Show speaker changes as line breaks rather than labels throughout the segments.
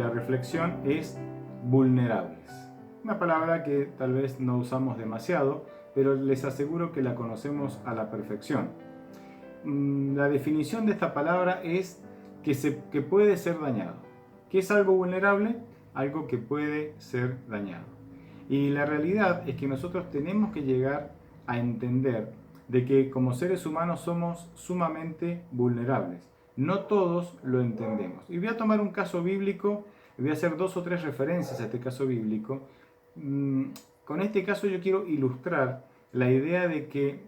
la reflexión es vulnerables. Una palabra que tal vez no usamos demasiado, pero les aseguro que la conocemos a la perfección. La definición de esta palabra es que puede ser dañado. ¿Qué es algo vulnerable? Algo que puede ser dañado. Y la realidad es que nosotros tenemos que llegar a entender de que como seres humanos somos sumamente vulnerables. No todos lo entendemos. Y voy a tomar un caso bíblico, voy a hacer 2 o 3 referencias a este caso bíblico. Con este caso yo quiero ilustrar la idea de que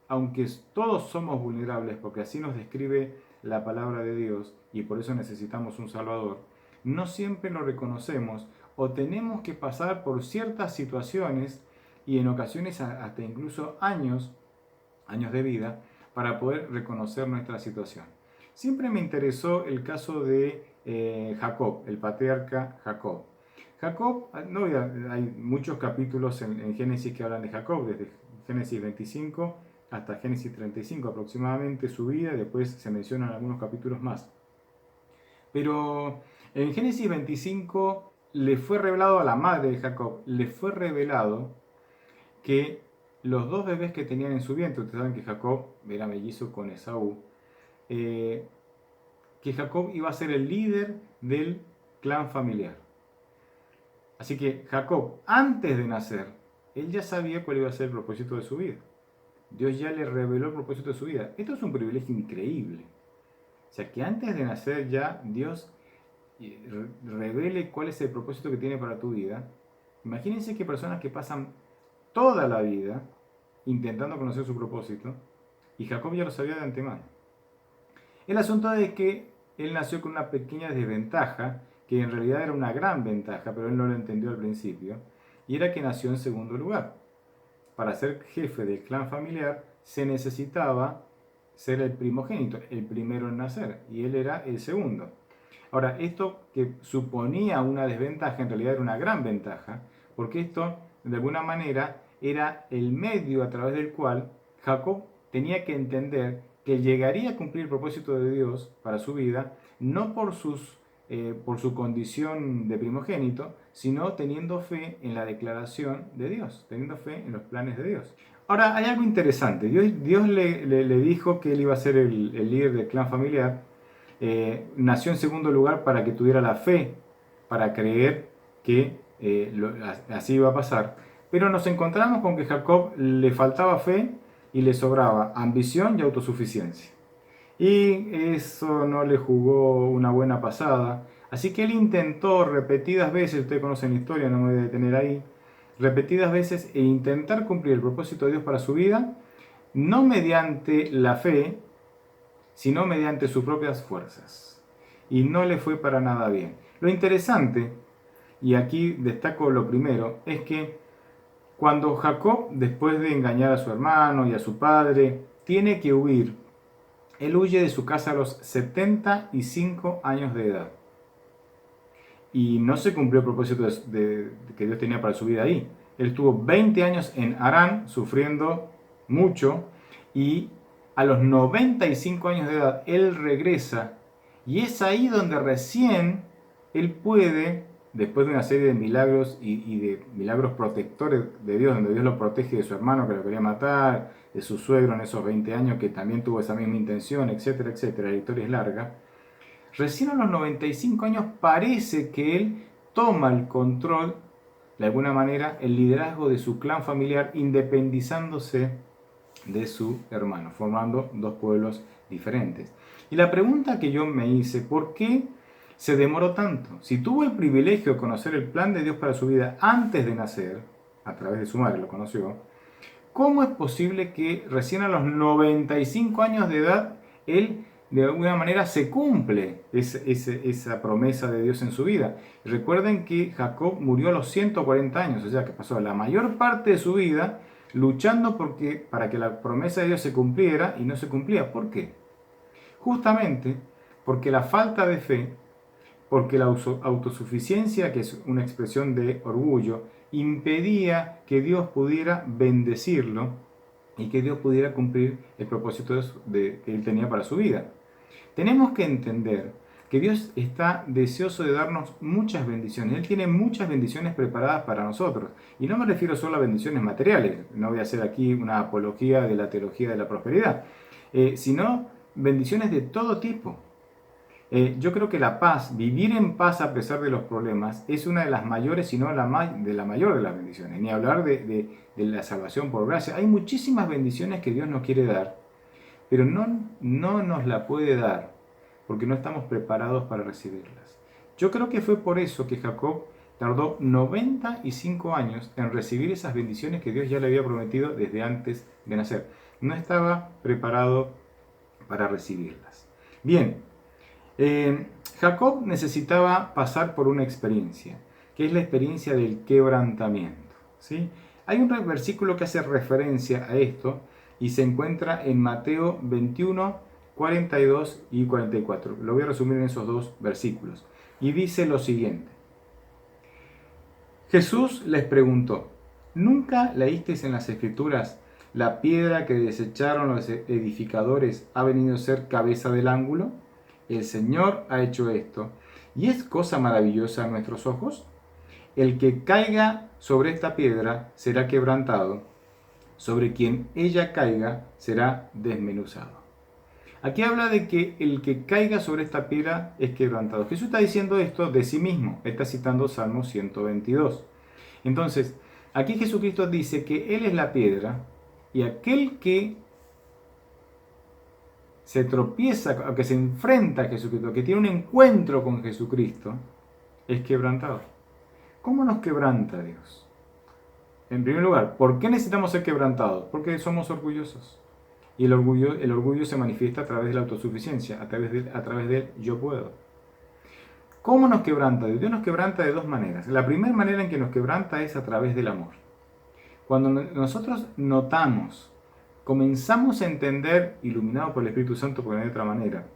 aunque todos somos vulnerables, porque así nos describe la palabra de Dios y por eso necesitamos un Salvador, no siempre lo reconocemos o tenemos que pasar por ciertas situaciones y en ocasiones hasta incluso años de vida para poder reconocer nuestra situación. Siempre me interesó el caso de Jacob, el patriarca Jacob. Jacob, no, hay muchos capítulos en Génesis que hablan de Jacob, desde Génesis 25 hasta Génesis 35 aproximadamente su vida, después se mencionan algunos capítulos más. Pero en Génesis 25 le fue revelado a la madre de Jacob, le fue revelado que los 2 bebés que tenían en su vientre, ustedes saben que Jacob era mellizo con Esaú, que Jacob iba a ser el líder del clan familiar. Así que Jacob, antes de nacer, él ya sabía cuál iba a ser el propósito de su vida. Dios ya le reveló el propósito de su vida. Esto es un privilegio increíble. O sea, que antes de nacer ya Dios revele cuál es el propósito que tiene para tu vida. Imagínense que personas que pasan toda la vida intentando conocer su propósito, y Jacob ya lo sabía de antemano. El asunto es que él nació con una pequeña desventaja, que en realidad era una gran ventaja, pero él no lo entendió al principio, y era que nació en segundo lugar. Para ser jefe del clan familiar se necesitaba ser el primogénito, el primero en nacer, y él era el segundo. Ahora, esto que suponía una desventaja, en realidad era una gran ventaja, porque esto, de alguna manera, era el medio a través del cual Jacob tenía que entender que llegaría a cumplir el propósito de Dios para su vida, no por su condición de primogénito, sino teniendo fe en la declaración de Dios, teniendo fe en los planes de Dios. Ahora, hay algo interesante. Dios le dijo que él iba a ser el líder del clan familiar. Nació en segundo lugar para que tuviera la fe, para creer que así iba a pasar. Pero nos encontramos con que Jacob le faltaba fe y le sobraba ambición y autosuficiencia. Y eso no le jugó una buena pasada. Así que él intentó repetidas veces, ustedes conocen la historia, no me voy a detener ahí, repetidas veces intentar cumplir el propósito de Dios para su vida, no mediante la fe, sino mediante sus propias fuerzas. Y no le fue para nada bien. Lo interesante, y aquí destaco lo primero, es que cuando Jacob, después de engañar a su hermano y a su padre, tiene que huir, él huye de su casa a los 75 años de edad. Y no se cumplió el propósito que Dios tenía para su vida ahí. Él estuvo 20 años en Harán, sufriendo mucho, y a los 95 años de edad, él regresa, y es ahí donde recién él puede, después de una serie de milagros y de milagros protectores de Dios, donde Dios lo protege de su hermano que lo quería matar, de su suegro en esos 20 años que también tuvo esa misma intención, etcétera, etcétera, la historia es larga. Recién a los 95 años parece que él toma el control, de alguna manera, el liderazgo de su clan familiar, independizándose de su hermano, formando 2 pueblos diferentes. Y la pregunta que yo me hice, ¿por qué se demoró tanto? Si tuvo el privilegio de conocer el plan de Dios para su vida antes de nacer, a través de su madre lo conoció, ¿cómo es posible que recién a los 95 años de edad él de alguna manera se cumple esa promesa de Dios en su vida? Recuerden que Jacob murió a los 140 años, o sea que pasó la mayor parte de su vida luchando para que la promesa de Dios se cumpliera y no se cumplía. ¿Por qué? Justamente porque la falta de fe, porque la autosuficiencia, que es una expresión de orgullo, impedía que Dios pudiera bendecirlo y que Dios pudiera cumplir el propósito que él tenía para su vida. Tenemos que entender que Dios está deseoso de darnos muchas bendiciones. Él tiene muchas bendiciones preparadas para nosotros. Y no me refiero solo a bendiciones materiales, no voy a hacer aquí una apología de la teología de la prosperidad, sino bendiciones de todo tipo. Yo creo que la paz, vivir en paz a pesar de los problemas, es una de las mayores, si no de la mayor de las bendiciones. Ni hablar de la salvación por gracia. Hay muchísimas bendiciones que Dios nos quiere dar, pero no nos la puede dar porque no estamos preparados para recibirlas. Yo creo que fue por eso que Jacob tardó 95 años en recibir esas bendiciones que Dios ya le había prometido desde antes de nacer. No estaba preparado para recibirlas. Bien, Jacob necesitaba pasar por una experiencia, que es la experiencia del quebrantamiento, ¿sí? Hay un versículo que hace referencia a esto y se encuentra en Mateo 21, 42 y 44. Lo voy a resumir en esos dos versículos. Y dice lo siguiente. Jesús les preguntó, ¿nunca leísteis en las Escrituras: la piedra que desecharon los edificadores ha venido a ser cabeza del ángulo? El Señor ha hecho esto, ¿y es cosa maravillosa a nuestros ojos? El que caiga sobre esta piedra será quebrantado, sobre quien ella caiga será desmenuzado. Aquí habla de que el que caiga sobre esta piedra es quebrantado. Jesús está diciendo esto de sí mismo, está citando Salmo 122. Entonces, aquí Jesucristo dice que Él es la piedra y aquel que se tropieza, que se enfrenta a Jesucristo, que tiene un encuentro con Jesucristo, es quebrantado. ¿Cómo nos quebranta Dios? En primer lugar, ¿por qué necesitamos ser quebrantados? Porque somos orgullosos. Y el orgullo se manifiesta a través de la autosuficiencia, a través del yo puedo. ¿Cómo nos quebranta Dios? Dios nos quebranta de dos maneras. La primera manera en que nos quebranta es a través del amor. Cuando nosotros notamos, comenzamos a entender, iluminado por el Espíritu Santo, porque no hay otra manera,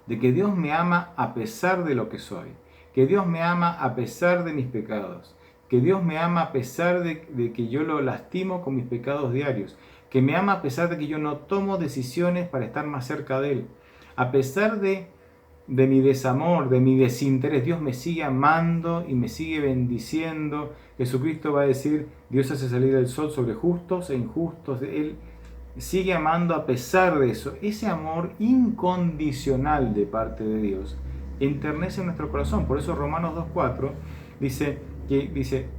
de que Dios me ama a pesar de lo que soy, que Dios me ama a pesar de mis pecados, que Dios me ama a pesar de que yo lo lastimo con mis pecados diarios, que me ama a pesar de que yo no tomo decisiones para estar más cerca de Él, a pesar de mi desamor, de mi desinterés. Dios me sigue amando y me sigue bendiciendo. Jesucristo va a decir, Dios hace salir el sol sobre justos e injustos. Él sigue amando a pesar de eso. Ese amor incondicional de parte de Dios enternece nuestro corazón. Por eso Romanos 2.4 dice,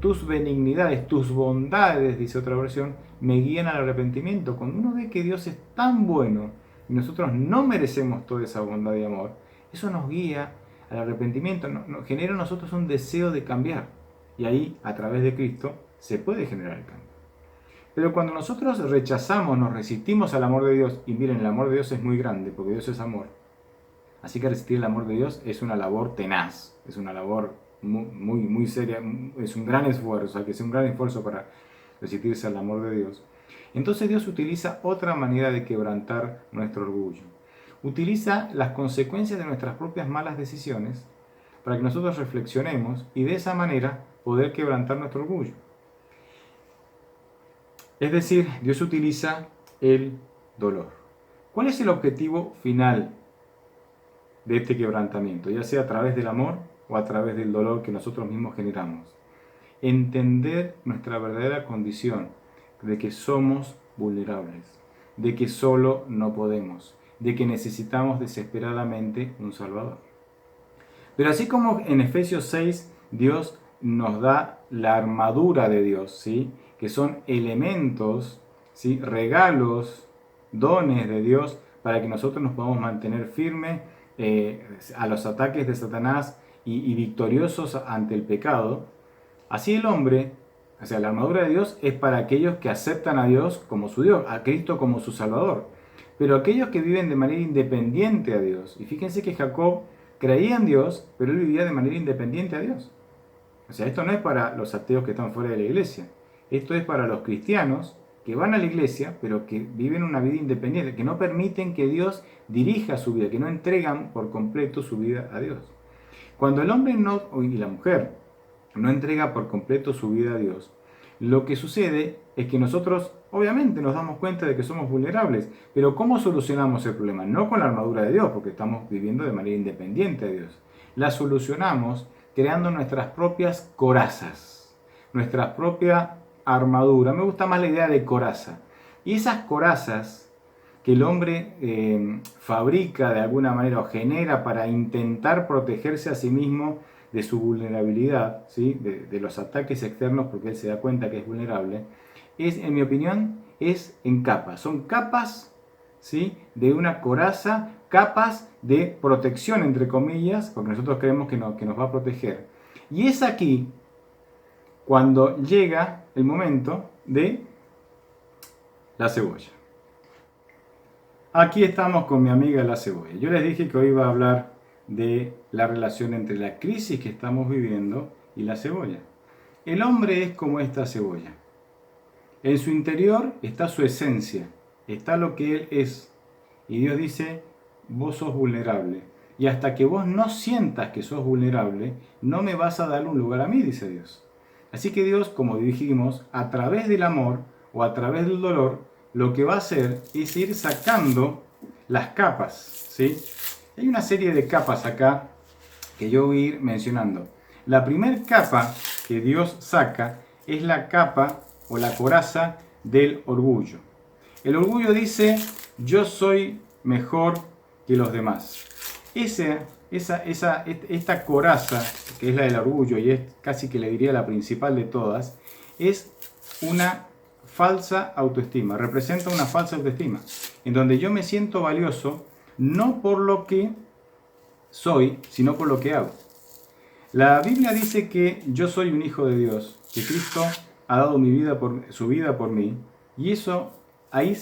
tus benignidades, tus bondades, dice otra versión, me guían al arrepentimiento. Cuando uno ve que Dios es tan bueno y nosotros no merecemos toda esa bondad y amor, eso nos guía al arrepentimiento, genera en nosotros un deseo de cambiar. Y ahí, a través de Cristo, se puede generar el cambio. Pero cuando nosotros rechazamos, nos resistimos al amor de Dios, y miren, el amor de Dios es muy grande, porque Dios es amor. Así que resistir el amor de Dios es una labor tenaz, es una labor muy seria, es un gran esfuerzo, hay que hacer un gran esfuerzo para resistirse al amor de Dios. Entonces Dios utiliza otra manera de quebrantar nuestro orgullo. Utiliza las consecuencias de nuestras propias malas decisiones para que nosotros reflexionemos y de esa manera poder quebrantar nuestro orgullo. Es decir, Dios utiliza el dolor. ¿Cuál es el objetivo final de este quebrantamiento? Ya sea a través del amor o a través del dolor que nosotros mismos generamos. Entender nuestra verdadera condición de que somos vulnerables, de que solo no podemos, de que necesitamos desesperadamente un Salvador. Pero así como en Efesios 6 Dios nos da la armadura de Dios, ¿sí?, que son elementos, ¿sí?, regalos, dones de Dios para que nosotros nos podamos mantener firmes a los ataques de Satanás y victoriosos ante el pecado. Así el hombre, o sea, la armadura de Dios es para aquellos que aceptan a Dios como su Dios, a Cristo como su Salvador. Pero aquellos que viven de manera independiente a Dios, y fíjense que Jacob creía en Dios, pero él vivía de manera independiente a Dios. O sea, esto no es para los ateos que están fuera de la iglesia. Esto es para los cristianos que van a la iglesia, pero que viven una vida independiente, que no permiten que Dios dirija su vida, que no entregan por completo su vida a Dios. Cuando el hombre y la mujer no entrega por completo su vida a Dios, Lo que sucede es que nosotros obviamente nos damos cuenta de que somos vulnerables, pero ¿cómo solucionamos el problema? No con la armadura de Dios, porque estamos viviendo de manera independiente de Dios. La solucionamos creando nuestras propias corazas, nuestra propia armadura. Me gusta más la idea de coraza. Y esas corazas que el hombre fabrica de alguna manera o genera para intentar protegerse a sí mismo de su vulnerabilidad, ¿sí? de los ataques externos, porque él se da cuenta que es vulnerable, es, en mi opinión, es en capas. Son capas, ¿sí? de una coraza, capas de protección, entre comillas, porque nosotros creemos que nos va a proteger. Y es aquí cuando llega el momento de la cebolla. Aquí estamos con mi amiga la cebolla. Yo les dije que hoy iba a hablar de la relación entre la crisis que estamos viviendo y la cebolla. El hombre es como esta cebolla. En su interior está su esencia, está lo que él es. Y Dios dice, vos sos vulnerable. Y hasta que vos no sientas que sos vulnerable, no me vas a dar un lugar a mí, dice Dios. Así que Dios, como dijimos, a través del amor o a través del dolor, lo que va a hacer es ir sacando las capas, ¿sí? Hay una serie de capas acá que yo voy a ir mencionando. La primera capa que Dios saca es la capa o la coraza del orgullo. El orgullo dice, yo soy mejor que los demás. Esta coraza, que es la del orgullo y es casi que le diría la principal de todas, es una falsa autoestima, representa una falsa autoestima, en donde yo me siento valioso no por lo que soy, sino por lo que hago. La Biblia dice que yo soy un hijo de Dios, que Cristo ha dado su vida por mí, y eso ahí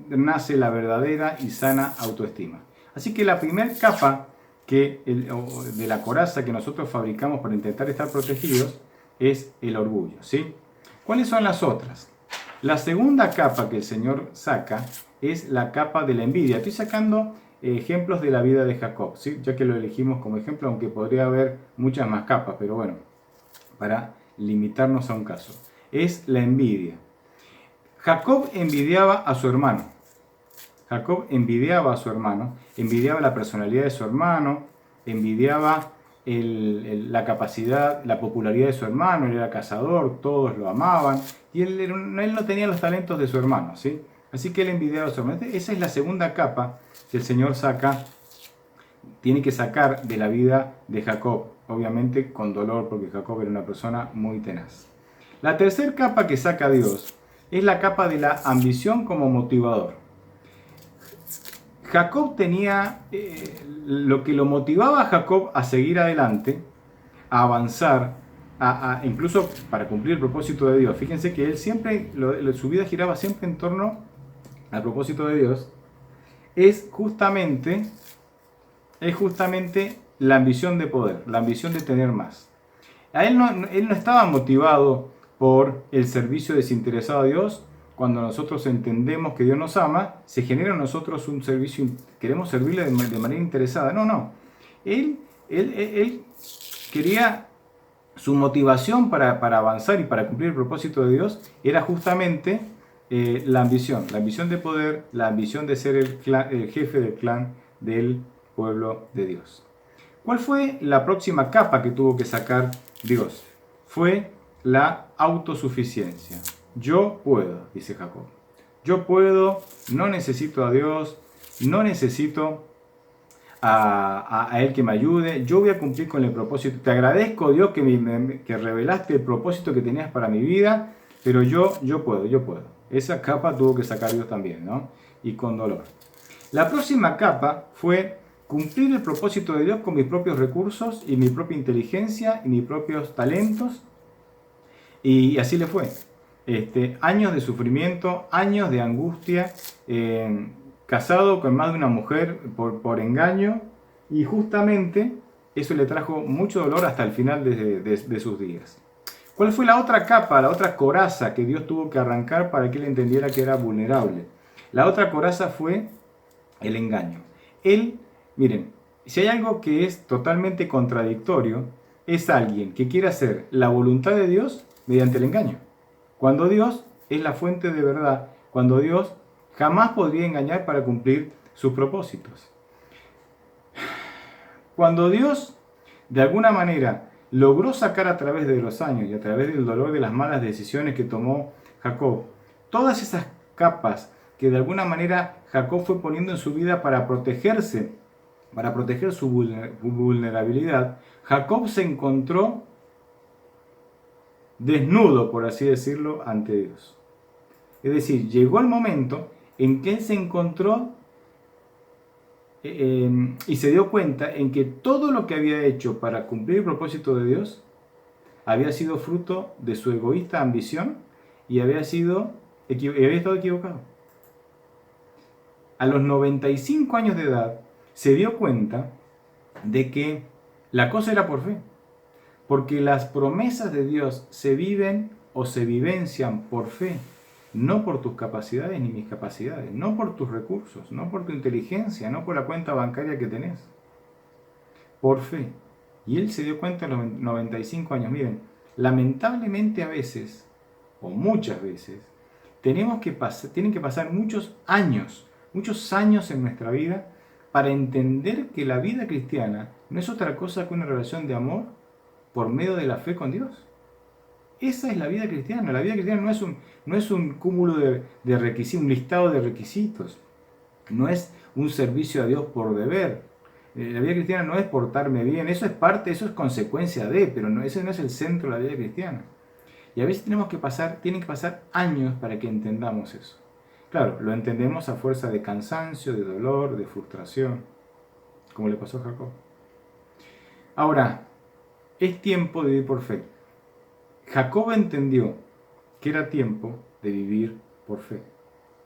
nace la verdadera y sana autoestima. Así que la primera capa de la coraza que nosotros fabricamos para intentar estar protegidos es el orgullo, ¿sí? ¿Cuáles son las otras? La segunda capa que el Señor saca es la capa de la envidia. Estoy sacando ejemplos de la vida de Jacob, ¿sí? Ya que lo elegimos como ejemplo, aunque podría haber muchas más capas, pero bueno, para limitarnos a un caso. Es la envidia. Jacob envidiaba a su hermano. Jacob envidiaba a su hermano, envidiaba la personalidad de su hermano, envidiaba la capacidad, la popularidad de su hermano. Él era cazador, todos lo amaban, y él no tenía los talentos de su hermano, ¿sí? Así que él envidiaba a su hermano. Esa es la segunda capa que el Señor tiene que sacar de la vida de Jacob, obviamente con dolor, porque Jacob era una persona muy tenaz. La tercera capa que saca Dios es la capa de la ambición como motivador. Jacob tenía lo que lo motivaba a Jacob a seguir adelante, a avanzar, incluso para cumplir el propósito de Dios. Fíjense que él siempre, su vida giraba siempre en torno al propósito de Dios. Es justamente la ambición de poder, la ambición de tener más. Él no estaba motivado por el servicio desinteresado a Dios. Cuando nosotros entendemos que Dios nos ama, se genera en nosotros un servicio, queremos servirle de manera interesada. No. Él quería, su motivación para avanzar y para cumplir el propósito de Dios era justamente la ambición de poder, la ambición de ser el jefe del clan del pueblo de Dios. ¿Cuál fue la próxima capa que tuvo que sacar Dios? Fue la autosuficiencia. Yo puedo, dice Jacob. Yo puedo, no necesito a Dios, no necesito a Él que me ayude. Yo voy a cumplir con el propósito. Te agradezco, Dios, que revelaste el propósito que tenías para mi vida, pero yo puedo. Esa capa tuvo que sacar Dios también, ¿no? Y con dolor. La próxima capa fue cumplir el propósito de Dios con mis propios recursos y mi propia inteligencia y mis propios talentos. Y así le fue. Años de sufrimiento, años de angustia, casado con más de una mujer por engaño, y justamente eso le trajo mucho dolor hasta el final de sus días. ¿Cuál fue la otra capa, la otra coraza que Dios tuvo que arrancar para que él entendiera que era vulnerable? La otra coraza fue el engaño. Miren, si hay algo que es totalmente contradictorio, es alguien que quiere hacer la voluntad de Dios mediante el engaño. Cuando Dios es la fuente de verdad, cuando Dios jamás podría engañar para cumplir sus propósitos. Cuando Dios, de alguna manera, logró sacar a través de los años y a través del dolor de las malas decisiones que tomó Jacob, todas esas capas que de alguna manera Jacob fue poniendo en su vida para protegerse, para proteger su vulnerabilidad, Jacob se encontró desnudo, por así decirlo, ante Dios. Es decir, llegó el momento en que él se encontró y se dio cuenta en que todo lo que había hecho para cumplir el propósito de Dios había sido fruto de su egoísta ambición y había estado equivocado. A los 95 años de edad se dio cuenta de que la cosa era por fe, porque las promesas de Dios se viven o se vivencian por fe, no por tus capacidades ni mis capacidades, no por tus recursos, no por tu inteligencia, no por la cuenta bancaria que tenés, por fe. Y él se dio cuenta a los 95 años. Miren, lamentablemente a veces, o muchas veces, tienen que pasar muchos años en nuestra vida para entender que la vida cristiana no es otra cosa que una relación de amor por medio de la fe con Dios. Esa es la vida cristiana. La vida cristiana no es un cúmulo de requisitos, un listado de requisitos. No es un servicio a Dios por deber. La vida cristiana no es portarme bien. Eso es parte, eso es consecuencia de, pero ese no es el centro de la vida cristiana. Y a veces tienen que pasar años para que entendamos eso. Claro, lo entendemos a fuerza de cansancio, de dolor, de frustración, como le pasó a Jacob. Ahora, es tiempo de vivir por fe. Jacob entendió que era tiempo de vivir por fe,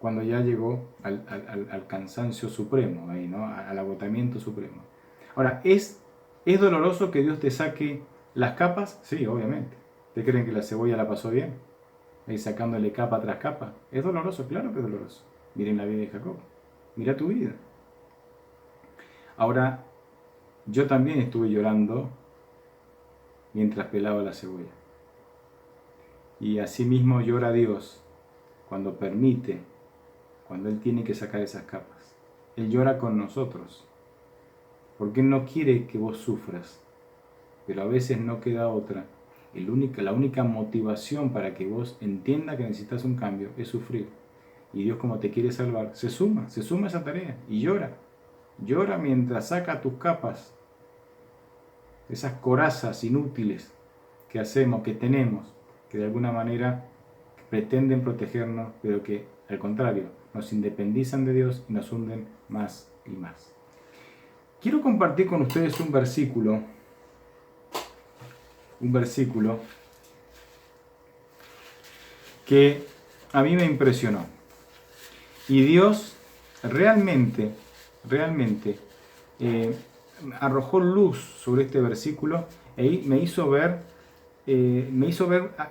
cuando ya llegó al cansancio supremo, ahí, ¿no? Al agotamiento supremo. Ahora, ¿es doloroso que Dios te saque las capas? Sí, obviamente. ¿Ustedes creen que la cebolla la pasó bien? Ahí sacándole capa tras capa. ¿Es doloroso? Claro que es doloroso. Miren la vida de Jacob. Mira tu vida. Ahora, yo también estuve llorando mientras pelaba la cebolla. Y asimismo llora Dios cuando permite, cuando Él tiene que sacar esas capas. Él llora con nosotros, porque Él no quiere que vos sufras, pero a veces no queda otra. La única motivación para que vos entiendas que necesitas un cambio es sufrir. Y Dios, como te quiere salvar, se suma a esa tarea y llora. Llora mientras saca tus capas, esas corazas inútiles que hacemos, que tenemos, que de alguna manera pretenden protegernos, pero que al contrario nos independizan de Dios y nos hunden más y más. Quiero compartir con ustedes un versículo que a mí me impresionó. Y Dios realmente arrojó luz sobre este versículo y me hizo ver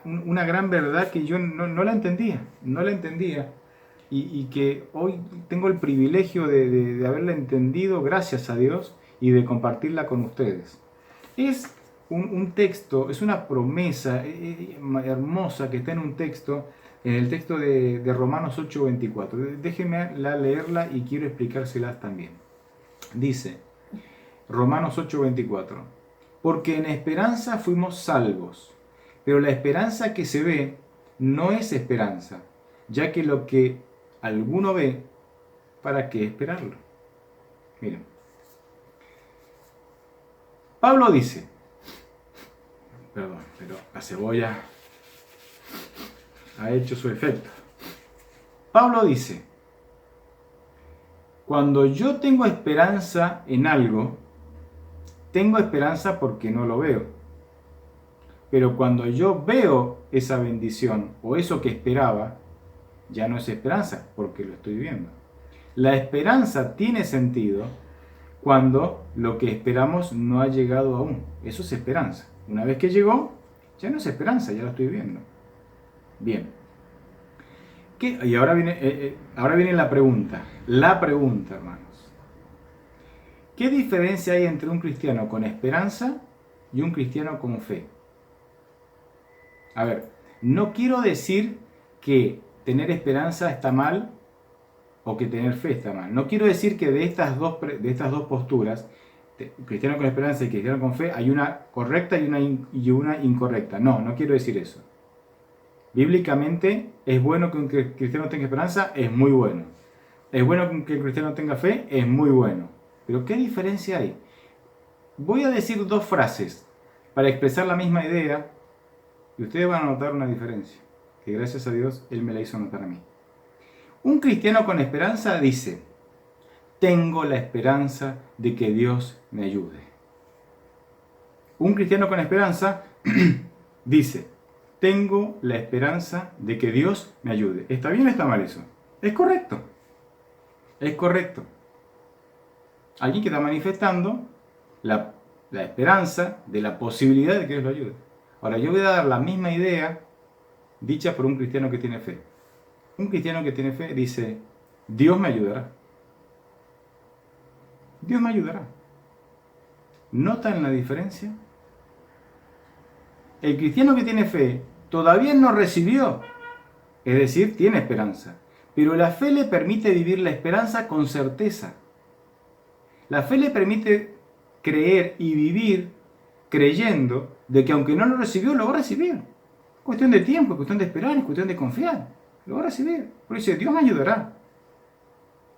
una gran verdad que yo no la entendía, y que hoy tengo el privilegio de haberla entendido gracias a Dios y de compartirla con ustedes. Es un texto, es una promesa hermosa que está en el texto de Romanos 8:24. Déjenme leerla y quiero explicárselas también. Dice, Romanos 8:24, porque en esperanza fuimos salvos, pero la esperanza que se ve no es esperanza, ya que lo que alguno ve, ¿para qué esperarlo? Miren, Pablo dice, perdón, pero la cebolla ha hecho su efecto. Pablo dice, cuando yo tengo esperanza en algo, tengo esperanza porque no lo veo. Pero cuando yo veo esa bendición o eso que esperaba, ya no es esperanza porque lo estoy viendo. La esperanza tiene sentido cuando lo que esperamos no ha llegado aún. Eso es esperanza. Una vez que llegó, ya no es esperanza, ya lo estoy viendo. Bien. Y ahora viene la pregunta. La pregunta, hermanos. ¿Qué diferencia hay entre un cristiano con esperanza y un cristiano con fe? A ver, No quiero decir que tener esperanza está mal o que tener fe está mal. No quiero decir que de estas dos posturas, cristiano con esperanza y cristiano con fe, hay una correcta y una incorrecta. No, no quiero decir eso. Bíblicamente, ¿es bueno que un cristiano tenga esperanza? Es muy bueno. ¿Es bueno que el cristiano tenga fe? Es muy bueno. Pero ¿qué diferencia hay? Voy a decir dos frases para expresar la misma idea y ustedes van a notar una diferencia, que gracias a Dios Él me la hizo notar a mí. Un cristiano con esperanza dice, tengo la esperanza de que Dios me ayude. Un cristiano con esperanza dice, tengo la esperanza de que Dios me ayude. ¿Está bien o está mal eso? Es correcto. Es correcto. Alguien que está manifestando la esperanza de la posibilidad de que Dios lo ayude. Ahora, yo voy a dar la misma idea dicha por un cristiano que tiene fe. Un cristiano que tiene fe dice, Dios me ayudará. Dios me ayudará. ¿Notan la diferencia? El cristiano que tiene fe todavía no recibió, es decir, tiene esperanza. Pero la fe le permite vivir la esperanza con certeza. La fe le permite creer y vivir creyendo de que aunque no lo recibió, lo va a recibir. Es cuestión de tiempo, es cuestión de esperar, es cuestión de confiar. Lo va a recibir. Por eso dice, Dios me ayudará.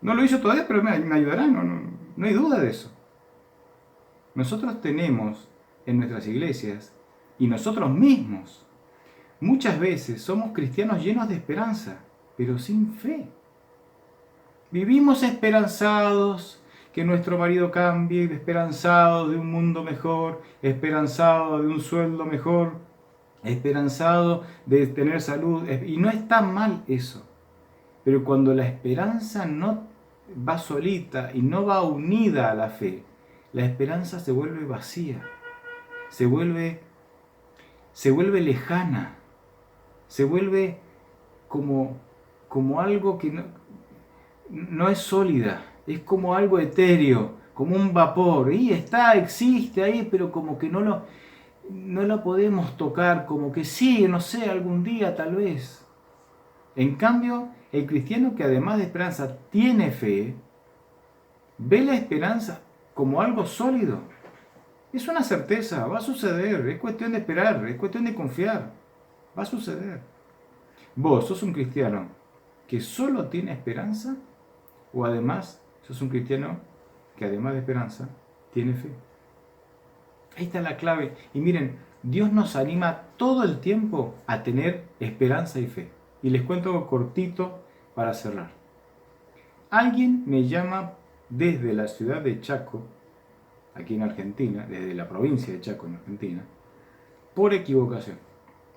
No lo hizo todavía, pero me ayudará. No hay duda de eso. Nosotros tenemos en nuestras iglesias y nosotros mismos muchas veces somos cristianos llenos de esperanza, pero sin fe. Vivimos esperanzados que nuestro marido cambie, esperanzados de un mundo mejor, esperanzados de un sueldo mejor, esperanzados de tener salud. Y no está mal eso. Pero cuando la esperanza no va solita y no va unida a la fe, la esperanza se vuelve vacía, se vuelve lejana, se vuelve como algo que no es sólida, es como algo etéreo, como un vapor. Y existe ahí, pero como que no lo podemos tocar, como que sí, no sé, algún día tal vez. En cambio, el cristiano que además de esperanza tiene fe, ve la esperanza como algo sólido. Es una certeza, va a suceder, es cuestión de esperar, es cuestión de confiar, va a suceder. ¿Vos sos un cristiano que solo tiene esperanza o además sos un cristiano que además de esperanza tiene fe? Ahí está la clave. Y miren, Dios nos anima todo el tiempo a tener esperanza y fe. Y les cuento algo cortito para cerrar. Alguien me llama desde la ciudad de Chaco, aquí en Argentina, desde la provincia de Chaco en Argentina, por equivocación.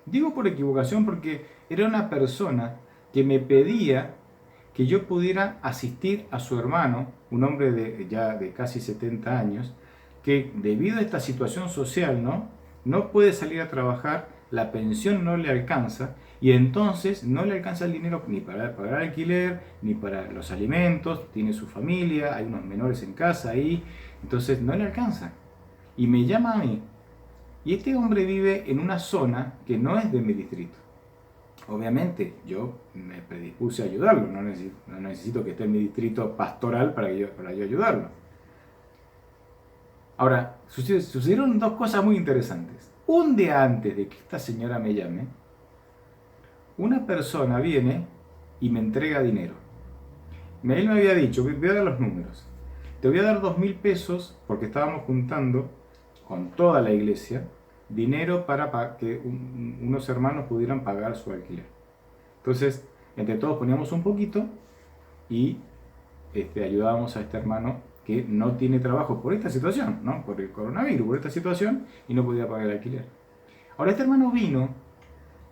Digo por equivocación porque era una persona que me pedía que yo pudiera asistir a su hermano, un hombre ya de casi 70 años, que debido a esta situación social, no puede salir a trabajar, la pensión no le alcanza y entonces no le alcanza el dinero ni para pagar alquiler, ni para los alimentos, tiene su familia, hay unos menores en casa ahí, entonces no le alcanza. Y me llama a mí. Y este hombre vive en una zona que no es de mi distrito. Obviamente yo me predispuse a ayudarlo, no necesito que esté en mi distrito pastoral para yo ayudarlo. Ahora, sucedieron dos cosas muy interesantes. Un día antes de que esta señora me llame, una persona viene y me entrega dinero. Él me había dicho, voy a dar los números, te voy a dar 2.000 pesos porque estábamos juntando con toda la iglesia dinero para que unos hermanos pudieran pagar su alquiler. Entonces, entre todos poníamos un poquito y ayudábamos a este hermano que no tiene trabajo por esta situación, ¿no? Por el coronavirus, por esta situación, y no podía pagar el alquiler. Ahora, este hermano vino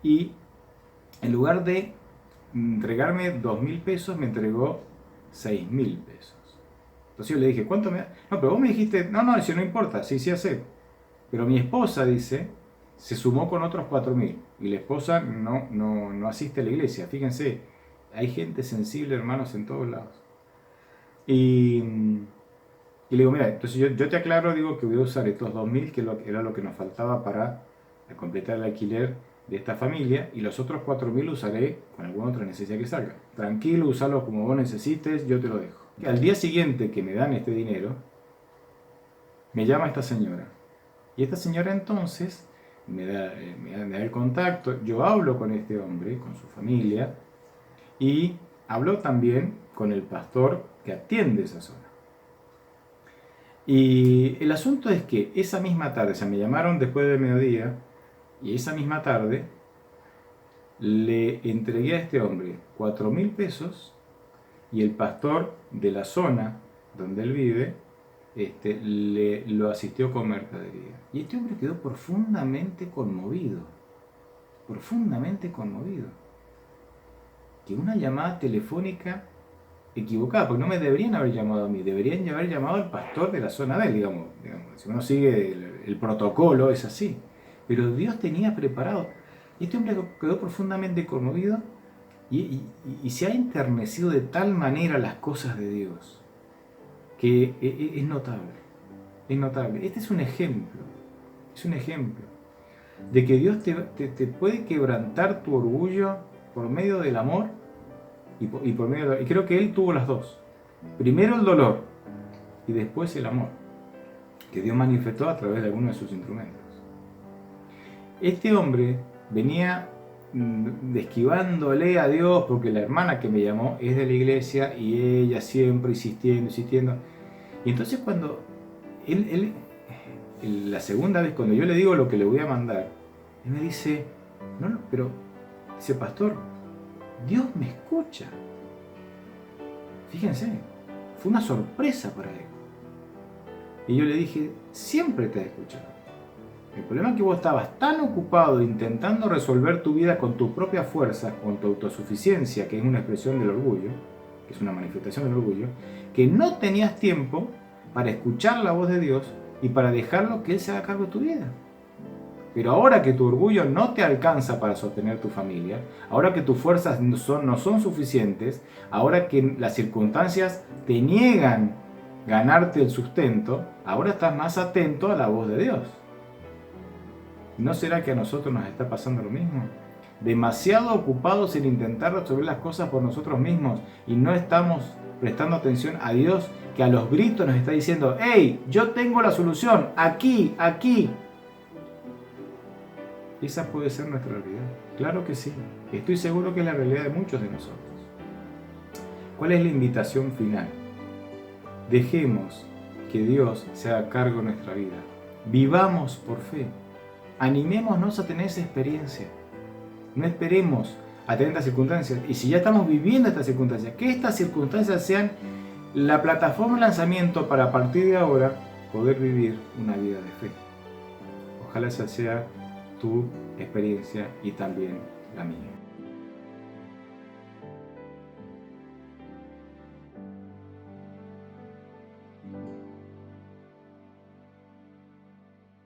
y en lugar de entregarme 2.000 pesos, me entregó 6.000 pesos. Entonces yo le dije, ¿cuánto me da? No, pero vos me dijiste, no, si no importa, sí acepto. Pero mi esposa, dice, se sumó con otros 4.000 y la esposa no asiste a la iglesia. Fíjense, hay gente sensible, hermanos, en todos lados. Y le digo, mira, entonces yo te aclaro, digo que voy a usar estos 2.000, que era lo que nos faltaba para completar el alquiler de esta familia y los otros 4.000 usaré con alguna otra necesidad que salga. Tranquilo, usalo como vos necesites, yo te lo dejo. Al día siguiente que me dan este dinero, me llama esta señora. Y esta señora entonces me da el contacto, yo hablo con este hombre, con su familia, y hablo también con el pastor que atiende esa zona. Y el asunto es que esa misma tarde, o sea, me llamaron después del mediodía, y esa misma tarde le entregué a este hombre 4.000 pesos, y el pastor de la zona donde él vive lo asistió con mercadería. Y este hombre quedó profundamente conmovido, que una llamada telefónica equivocada, porque no me deberían haber llamado a mí, deberían haber llamado al pastor de la zona de él, digamos. Si uno sigue el protocolo es así, pero Dios tenía preparado. Y este hombre quedó profundamente conmovido y se ha enternecido de tal manera las cosas de Dios, que es notable. Este es un ejemplo de que Dios te puede quebrantar tu orgullo por medio del amor y creo que Él tuvo las dos. Primero el dolor y después el amor, que Dios manifestó a través de algunos de sus instrumentos. Este hombre venía esquivándole a Dios porque la hermana que me llamó es de la iglesia y ella siempre insistiendo. Y entonces cuando la segunda vez, cuando yo le digo lo que le voy a mandar, él me dice, pero dice, pastor, Dios me escucha. Fíjense, fue una sorpresa para él. Y yo le dije, siempre te he escuchado. El problema es que vos estabas tan ocupado intentando resolver tu vida con tus propias fuerzas, con tu autosuficiencia, que es una expresión del orgullo, que es una manifestación del orgullo, que no tenías tiempo para escuchar la voz de Dios y para dejarlo que Él se haga cargo de tu vida. Pero ahora que tu orgullo no te alcanza para sostener tu familia, ahora que tus fuerzas no son suficientes, ahora que las circunstancias te niegan ganarte el sustento, ahora estás más atento a la voz de Dios. ¿No será que a nosotros nos está pasando lo mismo? Demasiado ocupados en intentar resolver las cosas por nosotros mismos y no estamos prestando atención a Dios, que a los gritos nos está diciendo, ¡hey, yo tengo la solución! ¡Aquí, aquí! Esa puede ser nuestra realidad. Claro que sí. Estoy seguro que es la realidad de muchos de nosotros. ¿Cuál es la invitación final? Dejemos que Dios se haga cargo de nuestra vida. Vivamos por fe. Animémonos a tener esa experiencia. No esperemos a tener estas circunstancias. Y si ya estamos viviendo estas circunstancias, que estas circunstancias sean la plataforma de lanzamiento para a partir de ahora poder vivir una vida de fe. Ojalá esa sea tu experiencia y también la mía.